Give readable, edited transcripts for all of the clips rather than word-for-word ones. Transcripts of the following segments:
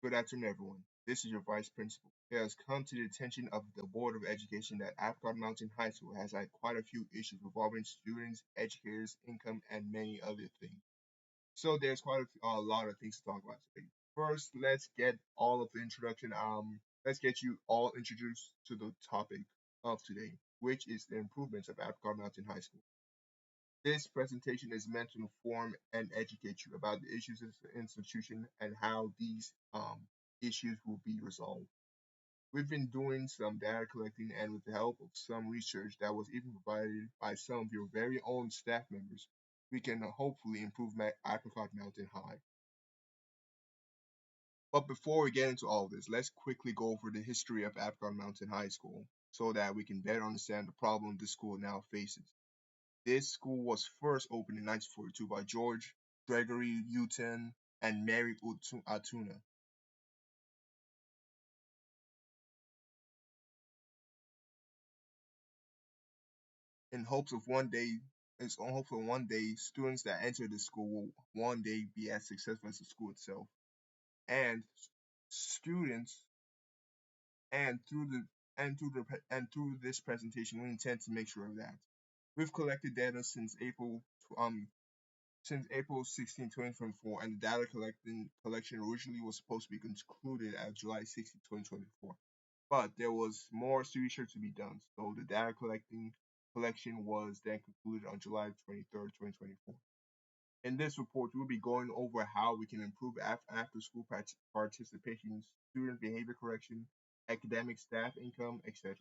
Good afternoon, everyone. This is your Vice Principal. It has come to the attention of the Board of Education that Apgar Mountain High School has had quite a few issues revolving students, educators, income, and many other things. So there's quite a lot of things to talk about today. First, let's get all of the introduction. Let's get you all introduced to the topic of today, which is the improvements of Apgar Mountain High School. This presentation is meant to inform and educate you about the issues of the institution and how these issues will be resolved. We've been doing some data collecting, and with the help of some research that was even provided by some of your very own staff members, we can hopefully improve Apricot Mountain High. But before we get into all this, let's quickly go over the history of Apricot Mountain High School so that we can better understand the problem the school now faces. This school was first opened in 1942 by George Gregory Houghton and Mary Atuna in hopes of one day, it's on hope for one day students that enter the school will one day be as successful as the school itself. And students and through the and through this presentation, we intend to make sure of that. We've collected data since April 16, 2024, and the data collection originally was supposed to be concluded at July 16, 2024. But there was more research to be done, so the data collection was then concluded on July 23rd, 2024. In this report, we'll be going over how we can improve after school participation, student behavior correction, academic staff income, etc.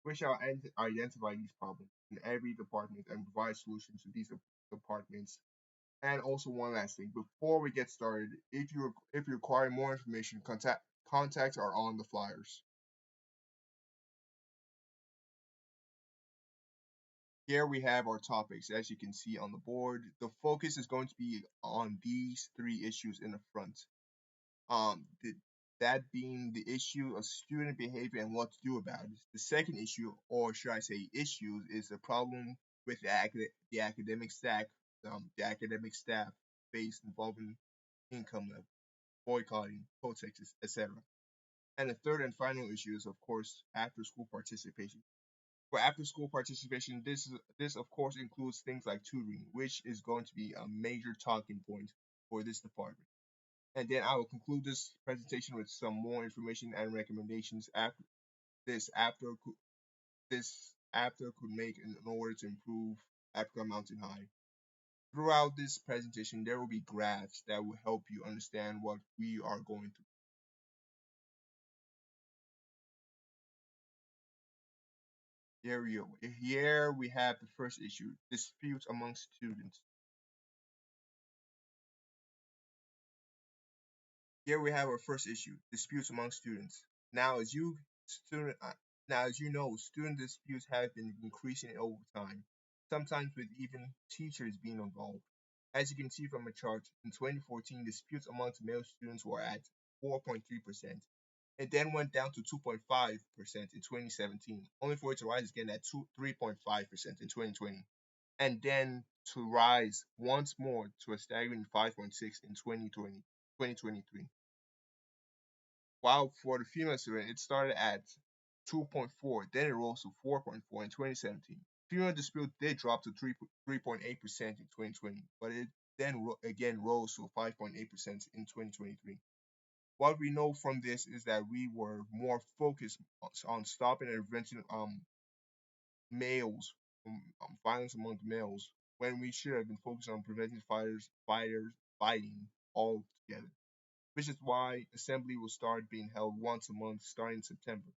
We shall identify these problems in every department and provide solutions to these departments. And also one last thing, before we get started, if you require more information, contacts are on the flyers. Here we have our topics, as you can see on the board. The focus is going to be on these three issues in the front. That being the issue of student behavior and what to do about it. The second issue, or should I say issues, is the problem with the academic staff based involving income level, boycotting, protests, etc. And the third and final issue is, of course, after school participation. For after school participation, this of course includes things like tutoring, which is going to be a major talking point for this department. And then I will conclude this presentation with some more information and recommendations after this after this after could make in order to improve Africa Mountain High. Throughout this presentation, there will be graphs that will help you understand what we are going through. Here we have the first issue, disputes among students. Here we have our first issue, disputes among students. Now, as you student, now as you know, student disputes have been increasing over time, sometimes with even teachers being involved. As you can see from the chart, in 2014, disputes amongst male students were at 4.3%. It then went down to 2.5% in 2017, only for it to rise again at 3.5% in 2020, and then to rise once more to a staggering 5.6 in 2023. While for the female student, it started at 2.4, then it rose to 4.4 in 2017. Female dispute did drop to 3.8% in 2020, but it then again rose to 5.8% in 2023. What we know from this is that we were more focused on stopping and preventing males from violence among males when we should have been focused on preventing fighting altogether, which is why assembly will start being held once a month starting in September.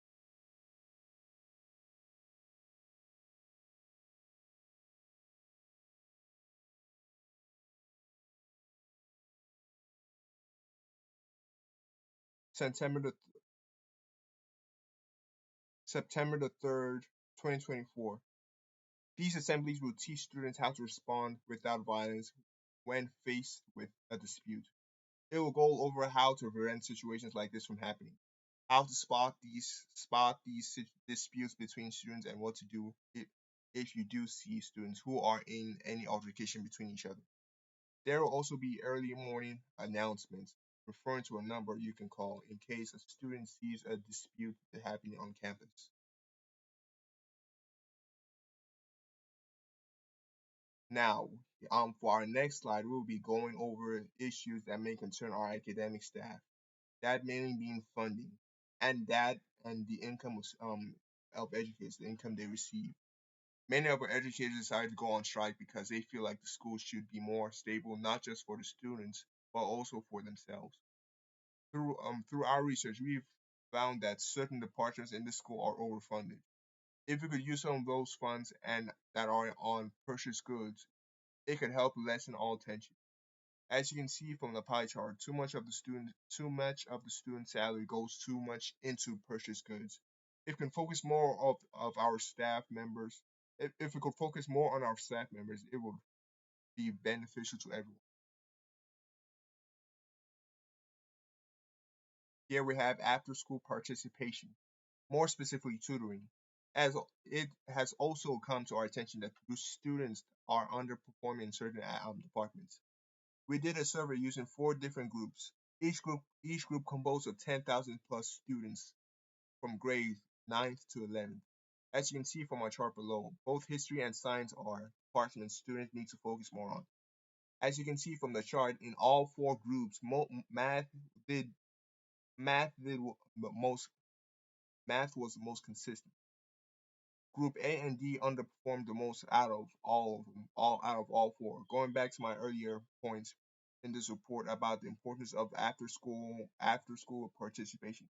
September the September the 3rd, 2024. These assemblies will teach students how to respond without violence when faced with a dispute. It will go over how to prevent situations like this from happening, how to spot these disputes between students, and what to do if you do see students who are in any altercation between each other. There will also be early morning announcements referring to a number you can call in case a student sees a dispute happening on campus. Now, for our next slide, we'll be going over issues that may concern our academic staff. That mainly being funding, and the income of educators, the income they receive. Many of our educators decided to go on strike because they feel like the school should be more stable, not just for the students, but also for themselves. Through our research, we've found that certain departments in the school are overfunded. If we could use some of those funds and that are on purchased goods, it could help lessen all tension. As you can see from the pie chart, too much of the student salary goes too much into purchased goods. If we can focus more of our staff members, if we could focus more on our staff members, it would be beneficial to everyone. Here we have after school participation, more specifically tutoring, as it has also come to our attention that students are underperforming in certain departments. We did a survey using four different groups. Each group composed of 10,000 plus students from grades 9th to 11th. As you can see from our chart below, both history and science are departments students need to focus more on. As you can see from the chart, in all four groups, did math did most math was the most consistent. Group A and D underperformed the most out of all of them, all out of all four. Going back to my earlier points in this report about the importance of after school participation.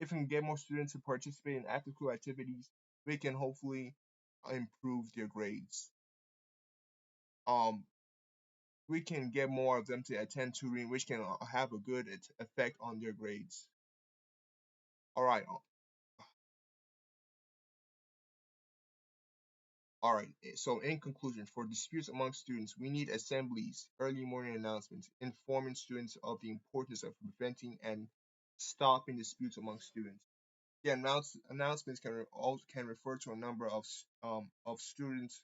If we can get more students to participate in after school activities, we can hopefully improve their grades. Um, we can get more of them to attend tutoring, which can have a good effect on their grades. All right, All right, so in conclusion, for disputes among students, we need assemblies, early morning announcements, informing students of the importance of preventing and stopping disputes among students. The announcements can refer to a number of students.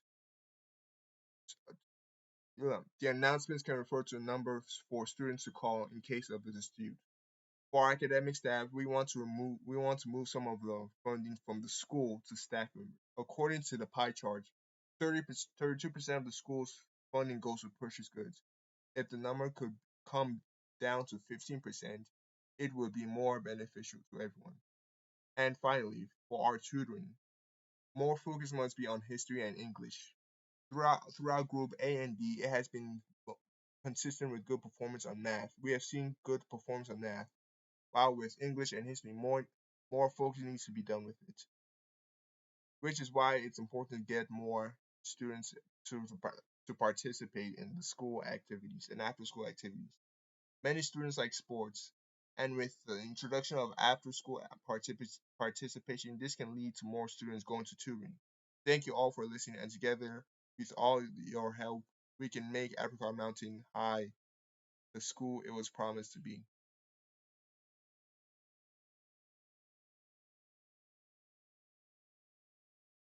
The announcements can refer to a number for students to call in case of a dispute. For our academic staff, we want to move some of the funding from the school to staff members. According to the pie chart, 32% of the school's funding goes to purchase goods. If the number could come down to 15%, it would be more beneficial to everyone. And finally, for our tutoring, more focus must be on history and English. Throughout Group A and D, it has been consistent with good performance on math. We have seen good performance on math, while with English and history, more focus needs to be done with it, which is why it's important to get more students to participate in the school activities and after school activities. Many students like sports, and with the introduction of after school participation, this can lead to more students going to tutoring. Thank you all for listening, and together, with all your help, we can make Apricot Mountain High the school it was promised to be.